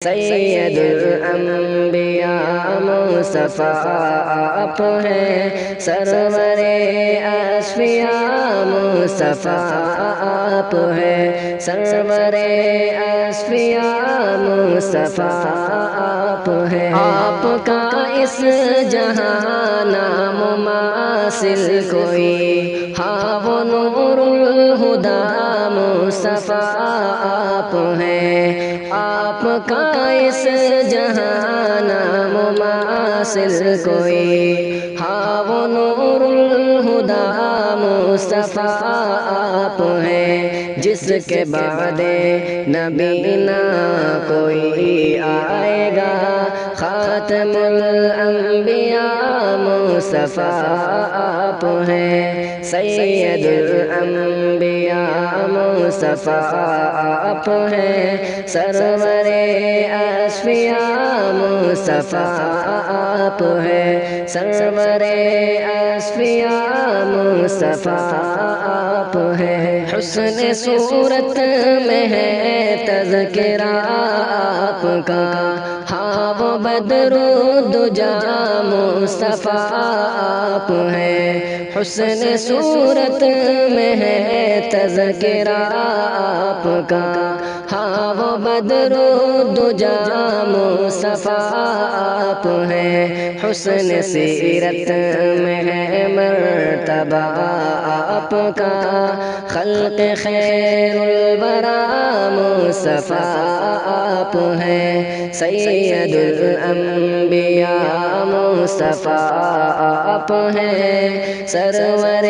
سید الانبیاء مصطفیٰ آپ ہیں، سرور اصفیاء مصطفیٰ آپ ہیں، سرور اصفیاء مصطفیٰ آپ ہیں۔ آپ کا اس جہاں نام مماثل کوئی، ہاں وہ نور الہدیٰ مصطفیٰ آپ ہیں۔ آپ کا اس جہاں نام مماثل کوئی، ہاں وہ نور الہدیٰ مصطفیٰ آپ ہیں۔ جس کے بعد نبی نہ کوئی آئے گا، خاتم الانبیاء مصطفیٰ آپ ہیں۔ سید الانبیاء مصطفیٰ آپ ہیں، سرور اصفیاء مصطفیٰ آپ ہیں، سرور اصفیاء مصطفیٰ آپ ہیں۔ حسن صورت میں ہے تذکرہ آپ کا، ہاں وہ بدر الدجا مصطفیٰ آپ ہیں۔ حسن صورت میں ہے تذکرہ آپ کا، ہاں وہ بدر الدجا مصطفیٰ آپ ہیں۔ حسن سیرت میں ہے مرتبہ آپ کا، خلق خیر الورى مصطفیٰ آپ ہیں۔ سید الانبیاء مصطفیٰ آپ ہیں، سرور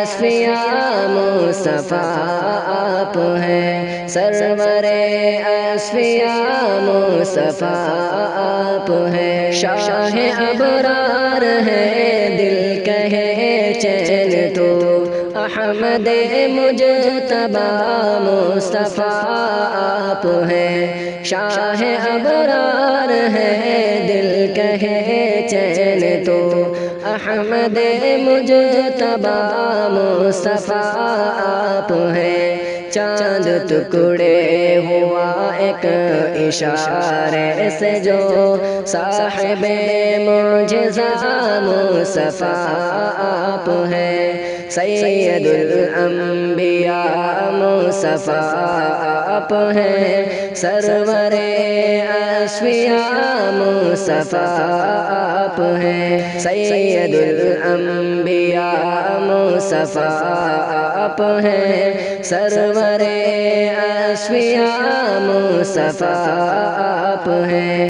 اصفیاء مصطفیٰ آپ ہیں، سرور اصفیاء مصطفیٰ آپ ہیں۔ شاہ ابرار ہے دل کہے چین تو، احمد مجتبیٰ مصطفیٰ آپ ہیں۔ شاہ ابرار ہے دل کہے چین تو، احمد مجتبیٰ مصطفیٰ آپ ہیں۔ چاند ٹکڑے ہوا ایک اشارے سے جو، صاحب معجزہ مصطفیٰ آپ ہیں۔ سید الانبیاء مصطفیٰ آپ ہیں، سرور اصفیاء مصطفیٰ آپ ہیں۔ سید الانبیاء مصطفیٰ آپ ہیں، سرور اصفیاء مصطفیٰ آپ ہیں۔